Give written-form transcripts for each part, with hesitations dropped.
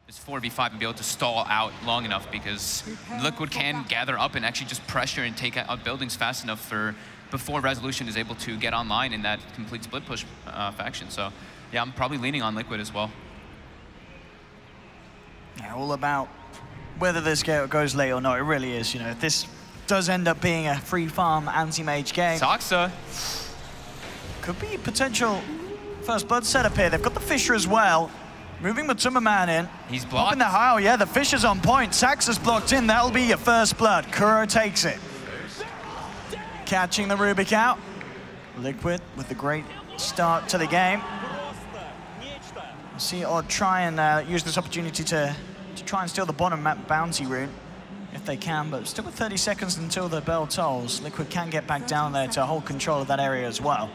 this 4v5 and be able to stall out long enough, because Liquid can gather up and actually just pressure and take out buildings fast enough for before Resolution is able to get online in that complete split push faction. So yeah, I'm probably leaning on Liquid as well. Yeah, all about whether this goes late or not. It really is. You know, if this does end up being a free farm anti-mage game, Soxa could be potential first blood setup here. They've got the Fisher as well. Moving Matuma Man in. He's blocked. In the high, oh yeah, the Fisher's on point. Saxa's blocked in. That'll be your first blood. Kuro takes it. Catching the Rubik out. Liquid with a great start to the game. See, or try and use this opportunity to try and steal the bottom map bounty route if they can, but still with 30 seconds until the bell tolls. Liquid can get back down there to hold control of that area as well.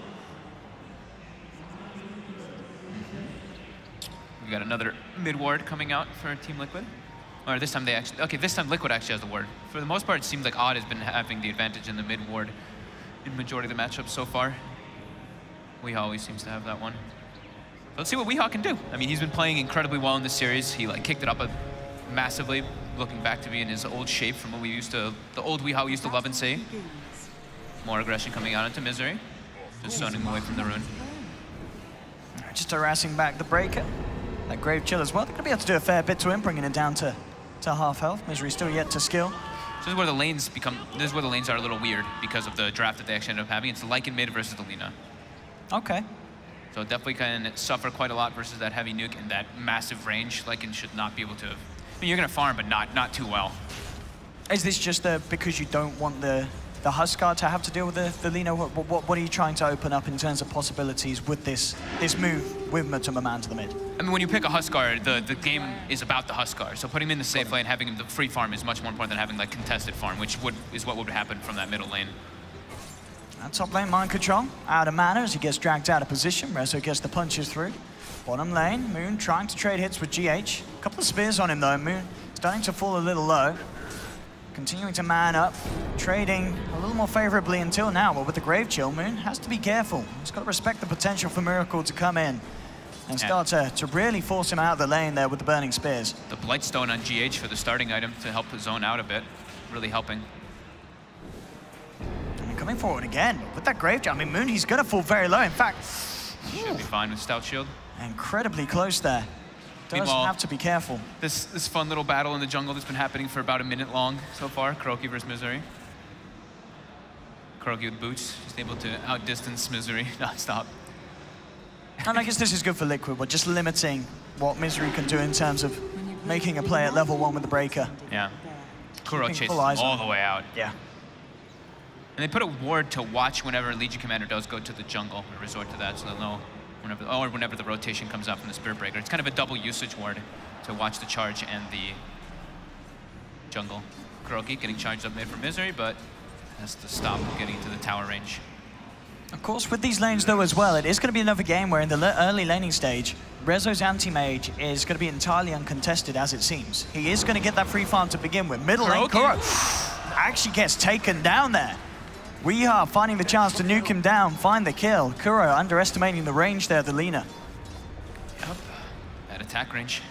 We got another mid ward coming out for Team Liquid. Or this time they actually, okay, this time Liquid actually has the ward. For the most part, it seems like Odd has been having the advantage in the mid ward in majority of the matchups so far. Weehaw always seems to have that one. Let's see what Weehaw can do. I mean, he's been playing incredibly well in this series. He like kicked it up massively, looking back to be in his old shape from what we used to, the old Weehaw we used to love and see. More aggression coming out into Misery. Just zoning away from the rune. Just harassing back the Breaker. That Grave Chill as well. They're going to be able to do a fair bit to him, bringing it down to half health. Misery still yet to skill. This is where the lanes become, this is where the lanes are a little weird because of the draft that they actually ended up having. It's the Lycan mid versus the Lina. Okay. So definitely can suffer quite a lot versus that heavy nuke and that massive range. Lycan should not be able to, I mean, you're going to farm, but not too well. Is this just because you don't want the Huskar to have to deal with the Lina? What are you trying to open up in terms of possibilities with this move with Matuma Man to the mid? I mean, when you pick a Huskar, the game is about the Huskar. So putting him in the safe lane, having him the free farm is much more important than having like contested farm, which is what would happen from that middle lane. Top lane, mind control, out of mana as he gets dragged out of position. Rezo gets the punches through. Bottom lane, Moon trying to trade hits with GH. A couple of spears on him though. Moon starting to fall a little low. Continuing to man up, trading a little more favorably until now, but with the Grave Chill, Moon has to be careful. He's got to respect the potential for Miracle to come in and start to really force him out of the lane there with the Burning Spears. The Blightstone on GH for the starting item to help zone out a bit, really helping. Coming forward again with that Grave Chill. I mean, Moon, he's going to fall very low. In fact, should be fine with Stout Shield. Incredibly close there. Does have to be careful. This fun little battle in the jungle that's been happening for about a minute long so far. Kuroki versus Misery. Kuroki with boots, just able to outdistance Misery non-stop. And I guess this is good for Liquid. We're just limiting what Misery can do in terms of making a play at level 1 with the Breaker. Yeah. Kuro chases all the way out. Yeah. And they put a ward to watch whenever Legion Commander does go to the jungle, or resort to that, so they'll know whenever the rotation comes out from the Spirit Breaker. It's kind of a double usage ward to watch the charge and the jungle. Kuroki getting charged up mid for Misery, but has to stop getting into the tower range. Of course, with these lanes though as well, it is going to be another game where in the early laning stage, Rezo's anti-mage is going to be entirely uncontested as it seems. He is going to get that free farm to begin with. Middle lane, Kuro actually gets taken down there. We are finding the chance to nuke him down, find the kill. Kuro underestimating the range there, the Lina. Yep, at attack range.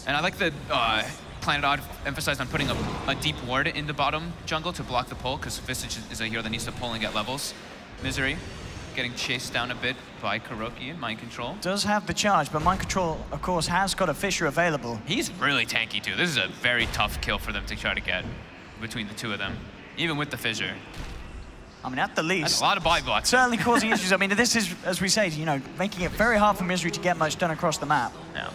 And I like that Planet Odd emphasized on putting a deep ward in the bottom jungle to block the pull, because Visage is a hero that needs to pull and get levels. Misery getting chased down a bit by Kuroki in Mind Control. Does have the charge, but Mind Control, of course, has got a Fisher available. He's really tanky too. This is a very tough kill for them to try to get between the two of them. Even with the fissure. I mean, at the least, that's a lot of buy blocks. Certainly causing issues. I mean, this is, as we say, you know, making it very hard for Misery to get much done across the map. Yeah.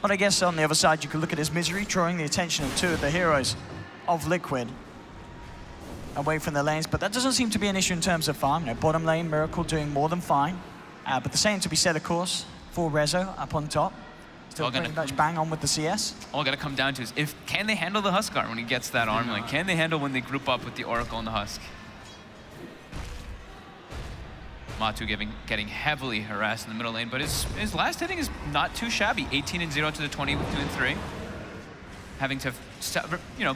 But I guess on the other side, you could look at his Misery, drawing the attention of two of the heroes of Liquid away from the lanes. But that doesn't seem to be an issue in terms of farm. You know, bottom lane, Miracle doing more than fine. But the same to be said, of course, for Rezo up on top. Still pretty much bang on with the CS. All got to come down to is can they handle the Huskar when he gets that arm? Like, can they handle when they group up with the Oracle and the Husk? Matu getting heavily harassed in the middle lane, but his last hitting is not too shabby. 18-0 to the 20 with 2 and 3. Having to,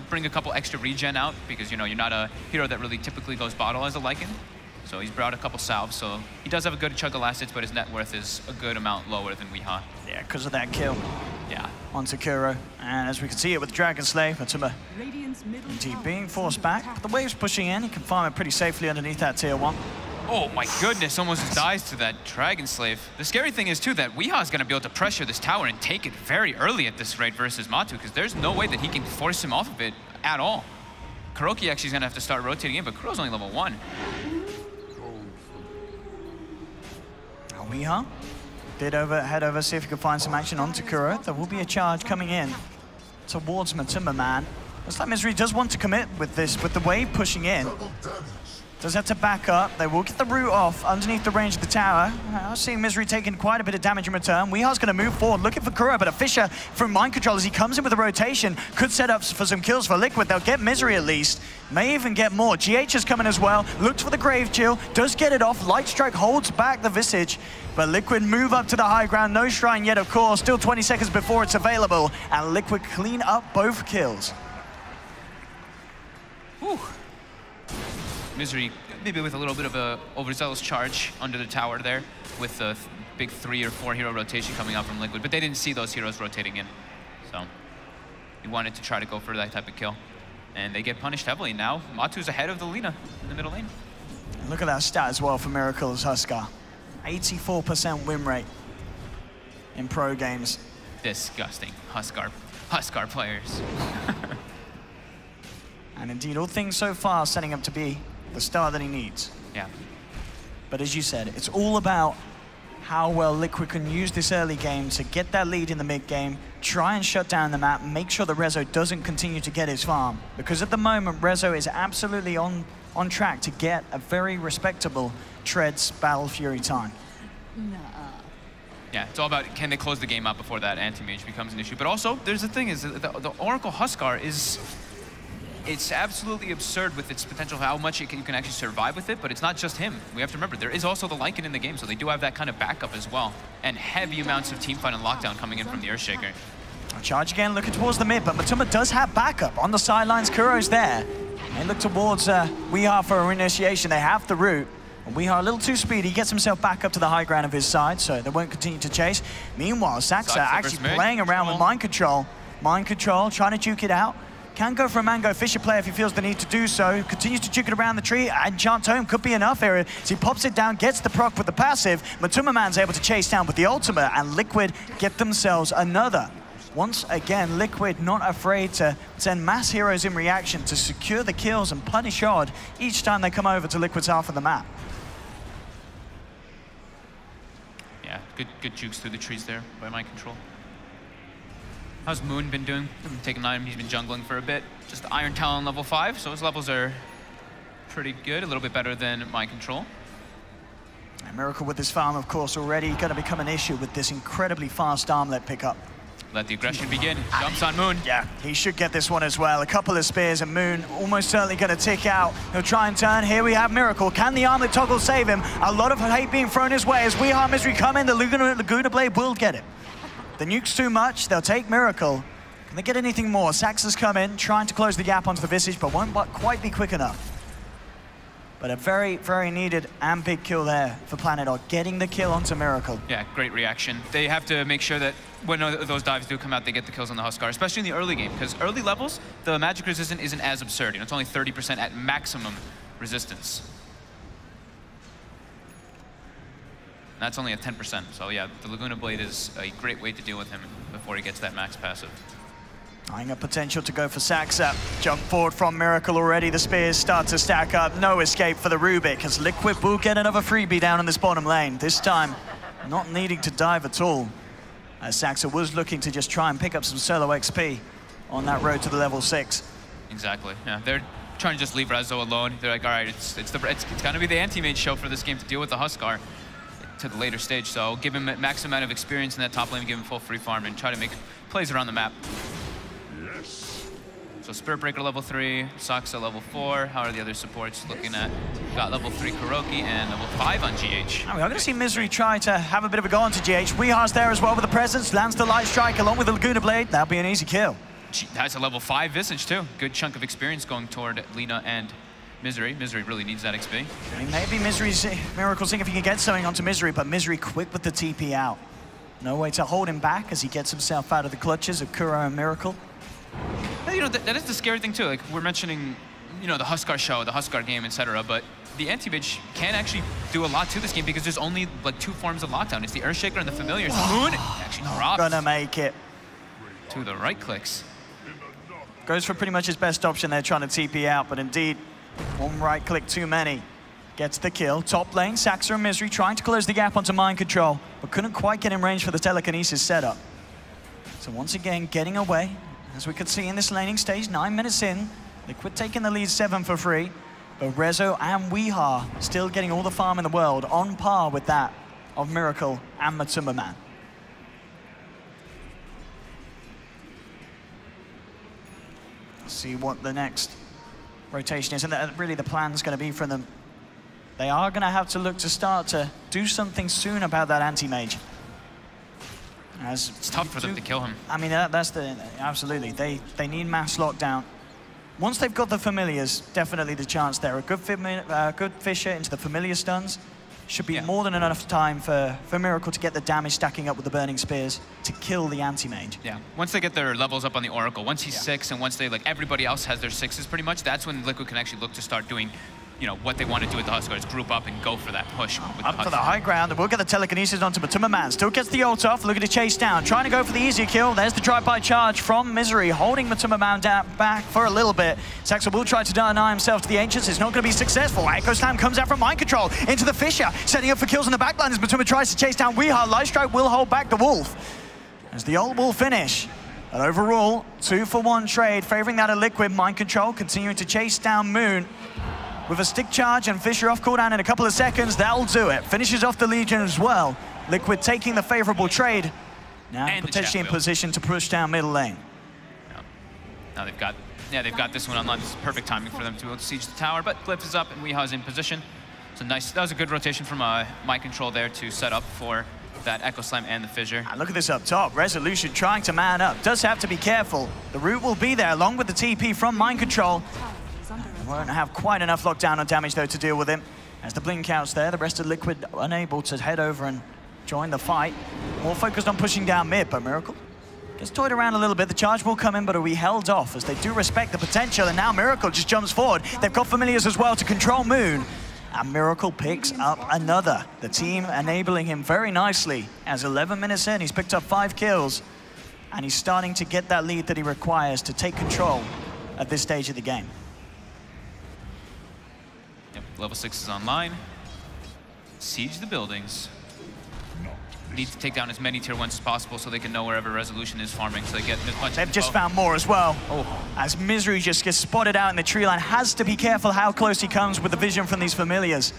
bring a couple extra regen out because, you're not a hero that really typically goes bottle as a Lycan. So he's brought a couple salves, so he does have a good chunk of last hits, but his net worth is a good amount lower than Weehaw. Yeah, because of that kill. Yeah. Onto Kuro. And as we can see it with Dragon Slave, Matuma indeed being forced back. But the wave's pushing in, he can farm it pretty safely underneath that tier 1. Oh my goodness, almost just dies to that Dragon Slave. The scary thing is too that Weehaw's gonna be able to pressure this tower and take it very early at this rate versus Matu, because there's no way that he can force him off of it at all. Kuroki actually is gonna have to start rotating in, but Kuro's only level 1. Weehaw did head over, see if he could find some action onto Kuro. There will be a charge coming in towards Matuma Man. Looks like Misery does want to commit with this, with the wave pushing in. Does have to back up. They will get the root off underneath the range of the tower. I see Misery taking quite a bit of damage in return. Weehaw's going to move forward, looking for Kuro, but a Fisher from Mind Control as he comes in with a rotation. Could set up for some kills for Liquid. They'll get Misery at least. May even get more. GH is coming as well. Looks for the Grave Chill. Does get it off. Light Strike holds back the Visage. But Liquid move up to the high ground. No Shrine yet, of course. Still 20 seconds before it's available. And Liquid clean up both kills. Whew. Misery, maybe with a little bit of a overzealous charge under the tower there, with a big 3 or 4 hero rotation coming out from Liquid, but they didn't see those heroes rotating in. So he wanted to try to go for that type of kill. And they get punished heavily. Now Matu's ahead of the Lina in the middle lane. And look at that stat as well for Miracle's Huskar. 84% win rate in pro games. Disgusting. Huskar players. And indeed, all things so far setting up to be the star that he needs. Yeah. But as you said, it's all about how well Liquid can use this early game to get that lead in the mid game, try and shut down the map, make sure that Rezo doesn't continue to get his farm. Because at the moment, Rezo is absolutely on track to get a very respectable Treads Battle Fury time. Yeah, it's all about can they close the game out before that anti-mage becomes an issue. But also, there's the thing is the Oracle Huskar is, it's absolutely absurd with its potential, how much you can actually survive with it, but it's not just him. We have to remember, there is also the Lycan in the game, so they do have that kind of backup as well. And heavy amounts of teamfight and lockdown coming in from the Earthshaker. Charge again, looking towards the mid, but Matuma does have backup. On the sidelines, Kuro's there. They look towards Weehaw for initiation. They have the route. And Weehaw a little too speedy, gets himself back up to the high ground of his side, so they won't continue to chase. Meanwhile, Saxa actually playing around with Mind Control. Mind Control, trying to juke it out. Can go for a Mango Fisher play if he feels the need to do so. Continues to juke it around the tree. Enchant Tome could be enough here. As he pops it down, gets the proc with the passive. Matuma Man's able to chase down with the ultimate, and Liquid get themselves another. Once again, Liquid not afraid to send mass heroes in reaction to secure the kills and punish Odd each time they come over to Liquid's half of the map. Yeah, good jukes through the trees there by Mind Control. How's Moon been doing? Taking an item, he's been jungling for a bit. Just Iron Talon level 5, so his levels are pretty good, a little bit better than Mind Control. And Miracle with his farm, of course, already going to become an issue with this incredibly fast armlet pickup. Let the aggression begin. Jumps on Moon. Yeah, he should get this one as well. A couple of spears and Moon almost certainly going to tick out. He'll try and turn. Here we have Miracle. Can the armlet toggle save him? A lot of hate being thrown his way as Weehaw Misery come in. The Laguna Blade will get it. The nuke's too much. They'll take Miracle. Can they get anything more? Saxa's come in, trying to close the gap onto the Visage, but won't quite be quick enough. But a very, very needed and big kill there for Planet Odd, getting the kill onto Miracle. Yeah, great reaction. They have to make sure that when those dives do come out, they get the kills on the Huskar, especially in the early game, because early levels, the magic resistance isn't as absurd. You know, it's only 30% at maximum resistance. That's only at 10%, so yeah, the Laguna Blade is a great way to deal with him before he gets that max passive. Eyeing a potential to go for Saxa. Jump forward from Miracle already. The spears start to stack up. No escape for the Rubik, as Liquid will get another freebie down in this bottom lane. This time, not needing to dive at all, as Saxa was looking to just try and pick up some solo XP on that road to the level 6. Exactly, yeah. They're trying to just leave Rezo alone. They're like, all right, it's gonna be the anti-mage show for this game to deal with the Huskar to the later stage, so give him a max amount of experience in that top lane, give him full free farm, and try to make plays around the map. Yes. So Spirit Breaker level 3, Saxa level 4. How are the other supports looking at? Got level 3 Kuroki and level 5 on GH. Now we are going to see Misery try to have a bit of a go onto GH. Weeha's there as well with the presence, lands the Light Strike along with the Laguna Blade. That'll be an easy kill. That's a level 5 Visage too. Good chunk of experience going toward Lina and Misery. Misery really needs that XP. I mean, maybe Miracle seeing if he can get something onto Misery, but Misery quick with the TP out. No way to hold him back as he gets himself out of the clutches of Kuro and Miracle. You know, that is the scary thing too. Like we're mentioning, you know, the Huskar show, the Huskar game, etc. But the anti-mage can actually do a lot to this game because there's only like 2 forms of lockdown. It's the Earthshaker and the Familiar. Moon actually drops. Gonna make it. To the right clicks. Goes for pretty much his best option there, trying to TP out, but indeed, 1 right click too many. Gets the kill. Top lane, Saxa and Misery trying to close the gap onto Mind Control, but couldn't quite get in range for the telekinesis setup. So once again, getting away. As we could see in this laning stage, 9 minutes in, Liquid taking the lead 7 for 3, but Rezo and Weeha still getting all the farm in the world, on par with that of Miracle and Matumba Man. See what the next rotation is, and really the plan's going to be for them. They are going to have to look to start to do something soon about that anti-mage. It's tough for them to kill him. I mean, absolutely. They need mass lockdown. Once they've got the familiars, definitely the chance there. A good Fissure into the familiar stuns should be more than enough time for Miracle to get the damage stacking up with the Burning Spears to kill the anti-mage. Yeah, once they get their levels up on the Oracle, once he's 6 and once they, like everybody else has their 6s pretty much, that's when Liquid can actually look to start doing, you know, what they want to do with the Huskars, group up and go for that push. Up for the high ground, and we'll get the telekinesis onto Matumba Man. Still gets the ult off, looking to chase down, trying to go for the easier kill. There's the drive-by charge from Misery, holding Matumba Man back for a little bit. Saxa will try to deny himself to the Ancients. It's not going to be successful. Echo Slam comes out from Mind Control into the Fissure, setting up for kills on the backline as Matumba tries to chase down Weeha. Light Strike will hold back the Wolf as the ult will finish. But overall, 2-for-1 trade, favoring that of Liquid. Mind Control continuing to chase down Moon. With a stick charge and Fissure off cooldown in a couple of seconds, that'll do it. Finishes off the Legion as well. Liquid taking the favorable trade. Now and potentially in position to push down middle lane. Now they've got this one online. This is perfect timing for them to be able to siege the tower, but Glyph is up and Weeha's in position. So nice, that was a good rotation from Mind Control there to set up for that Echo Slam and the Fissure. And look at this up top. Resolution trying to man up. Does have to be careful. The root will be there along with the TP from Mind Control. Won't have quite enough lockdown on damage, though, to deal with him. As the blink out's there, the rest of Liquid unable to head over and join the fight. More focused on pushing down mid, but Miracle gets toyed around a little bit. The charge will come in, but are we held off as they do respect the potential, and now Miracle just jumps forward. They've got Familiars as well to control Moon, and Miracle picks up another. The team enabling him very nicely as 11 minutes in, he's picked up 5 kills, and he's starting to get that lead that he requires to take control at this stage of the game. Level 6 is online. Siege the buildings. Need to take down as many tier 1s as possible so they can know wherever Resolution is farming, so they get as much. They've just found more as well. As Misery just gets spotted out in the tree line, has to be careful how close he comes with the vision from these Familiars.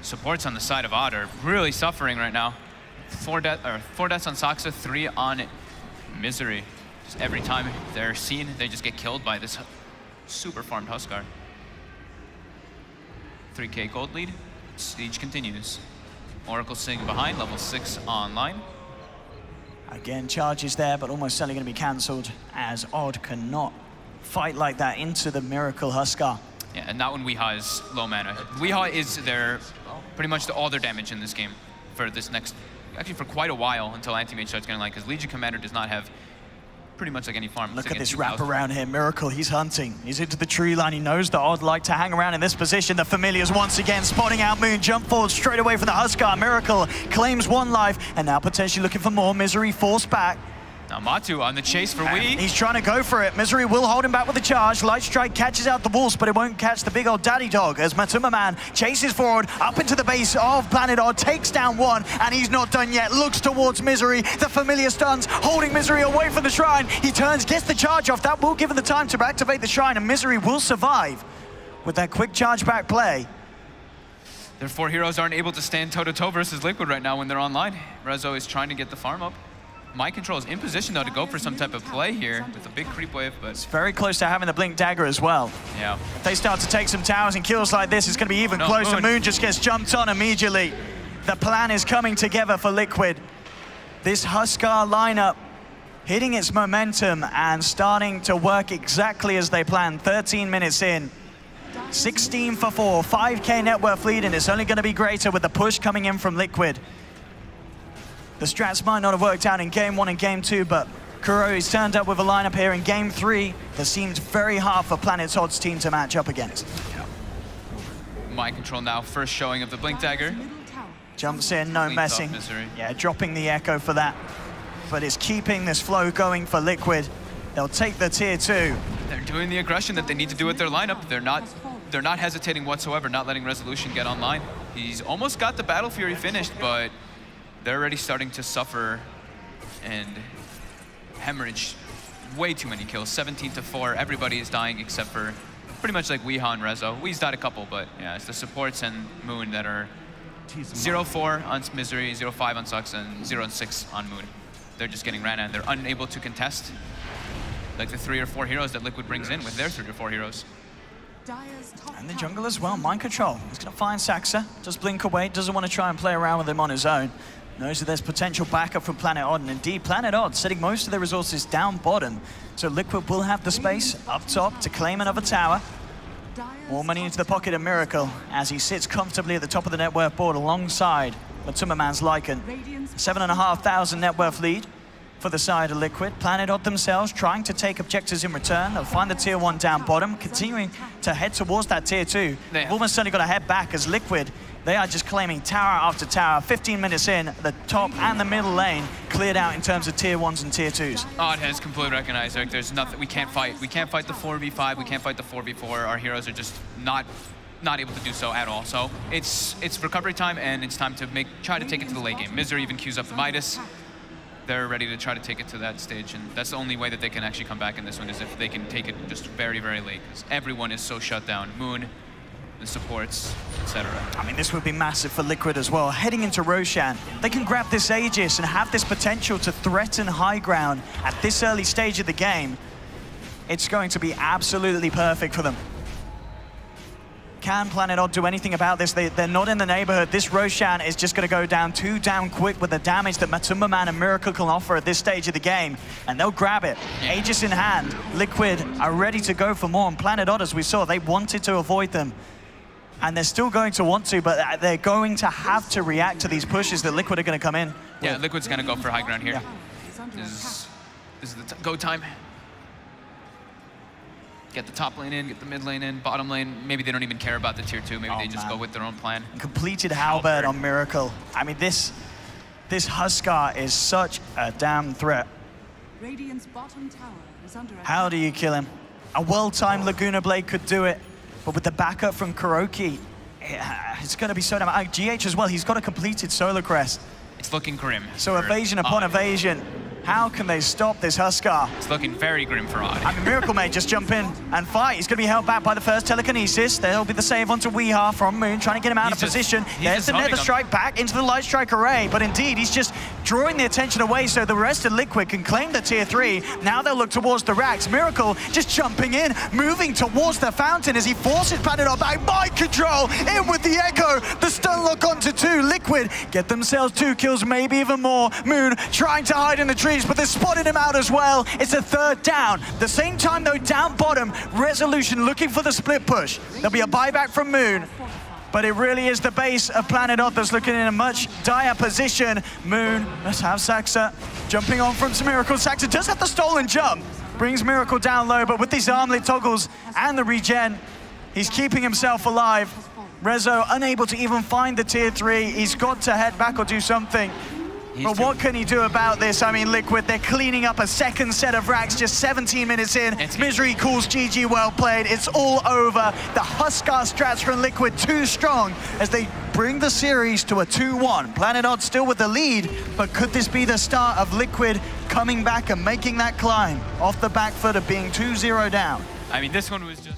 Supports on the side of Odd are really suffering right now. 4 deaths on Saxa, 3 on Misery. Just every time they're seen, they just get killed by this super farmed Huskar. 3K gold lead. Siege continues. Oracle sitting behind, level 6 online. Again, charges there, but almost certainly going to be cancelled as Odd cannot fight like that into the Miracle Huskar. Yeah, and not when Weeha is low mana. Weeha is their pretty much all their damage in this game for this next, actually for quite a while until Anti-Mage starts getting light, because Legion Commander does not have pretty much like any farm. Look at this wrap around here. Miracle, he's hunting. He's into the tree line. He knows that Odd like to hang around in this position. The Familiars once again spotting out Moon. Jump forward straight away from the Huskar. Miracle claims 1 life and now potentially looking for more. Misery forced back. Now Matu on the chase for Wee. He's trying to go for it. Misery will hold him back with the charge. Light Strike catches out the Wolves, but it won't catch the big old daddy dog as Matumba Man chases forward up into the base of Planet Odd, takes down 1, and he's not done yet. Looks towards Misery. The Familiar stuns, holding Misery away from the shrine. He turns, gets the charge off. That will give him the time to activate the shrine, and Misery will survive with that quick charge back play. Their 4 heroes aren't able to stand toe-to-toe versus Liquid right now when they're online. Rezo is trying to get the farm up. Mind Control is in position, though, to go for some type of play here with a big creep wave, but... It's very close to having the Blink Dagger as well. Yeah. If they start to take some towers and kills like this, it's going to be even closer. Moon just gets jumped on immediately. The plan is coming together for Liquid. This Huskar lineup hitting its momentum and starting to work exactly as they planned. 13 minutes in. 16 for 4, 5K net worth lead, and it's only going to be greater with the push coming in from Liquid. The strats might not have worked out in Game 1 and Game 2, but Kuroi's turned up with a lineup here in Game 3 that seemed very hard for Planet's Odds team to match up against. Yeah. Mind control now, first showing of the Blink Dagger. Jumps in, no messing. Yeah, dropping the Echo for that. But it's keeping this flow going for Liquid. They'll take the tier 2. They're doing the aggression that they need to do with their lineup. They're not hesitating whatsoever, not letting Resolution get online. He's almost got the Battle Fury finished, but they're already starting to suffer and hemorrhage way too many kills. 17 to 4, everybody is dying except for pretty much like Weeha and Rezo. Wee's died a couple, but yeah, it's the supports and Moon that are 0-4 on Misery, 0-5 on Sux, and 0-6 on Moon. They're just getting ran at and they're unable to contest like the 3 or 4 heroes that Liquid brings in with their 3 or 4 heroes. And the jungle as well, mind control. He's going to find Saxa, just blink away, doesn't want to try and play around with him on his own. Knows that there's potential backup from Planet Odd, and indeed Planet Odd setting most of their resources down bottom. So Liquid will have the space up top to claim another tower. More money into the pocket of Miracle as he sits comfortably at the top of the net worth board alongside Matumbaman's Lycan. 7,500 net worth lead for the side of Liquid. Planet Odd themselves trying to take objectives in return. They'll find the tier 1 down bottom, continuing to head towards that tier 2. They've almost certainly got to head back as Liquid, they are just claiming tower after tower. 15 minutes in, the top and the middle lane cleared out in terms of tier 1s and tier 2s. Odd has completely recognized, Eric, there's nothing, we can't fight. We can't fight the 4v5, we can't fight the 4v4. Our heroes are just not able to do so at all. So it's recovery time, and it's time to try to take it to the late game. Misery even queues up the Midas. They're ready to try to take it to that stage, and that's the only way that they can actually come back in this one, is if they can take it just very, very late, because everyone is so shut down. Moon, the supports, etc. I mean, this would be massive for Liquid as well. Heading into Roshan, they can grab this Aegis and have this potential to threaten high ground at this early stage of the game. It's going to be absolutely perfect for them. Can Planet Odd do anything about this? They're not in the neighborhood. This Roshan is just going to go down too damn quick with the damage that Matumbaman and Miracle can offer at this stage of the game. And they'll grab it. Aegis in hand. Liquid are ready to go for more. And Planet Odd, as we saw, they wanted to avoid them. And they're still going to want to, but they're going to have to react to these pushes that Liquid are going to come in. Yeah, Liquid's going to go for high ground here. Yeah. This is the go time. Get the top lane in, get the mid lane in, bottom lane. Maybe they don't even care about the tier 2. Maybe they just go with their own plan. Completed Halberd on Miracle. I mean, this Huskar is such a damn threat. Radiant's bottom tower is under attack. How do you kill him? A well-timed Laguna Blade could do it, but with the backup from Kuroki, it's going to be so damn... GH as well, he's got a completed Solar Crest. It's looking grim. So evasion upon evasion. How can they stop this Huskar? It's looking very grim for Odd. I mean, Miracle may just jump in and fight. He's going to be held back by the first telekinesis. There'll be the save onto Weeha from Moon, trying to get him out of position. There's the Nether Strike back into the Light Strike array. But indeed, he's just drawing the attention away so the rest of Liquid can claim the tier 3. Now they'll look towards the racks. Miracle just jumping in, moving towards the fountain as he forces Planet Odd back. Mind control, in with the Echo. The stun lock onto 2. Liquid get themselves 2 kills, maybe even more. Moon trying to hide in the trees, but they're spotting him out as well. It's a third down. The same time though, down bottom, Resolution looking for the split push. There'll be a buyback from Moon, but it really is the base of Planet Odd that's looking in a much dire position. Moon, let's have Saxa jumping on from some Miracle. Saxa does have the stolen jump, brings Miracle down low, but with these armlet toggles and the regen, he's keeping himself alive. Rezo unable to even find the tier 3. He's got to head back or do something. But what can he do about this? I mean, Liquid, they're cleaning up a second set of racks just 17 minutes in. Misery calls GG, well played. It's all over. The Huskar strats from Liquid too strong as they bring the series to a 2-1. Planet Odd still with the lead, but could this be the start of Liquid coming back and making that climb off the back foot of being 2-0 down? I mean, this one was just...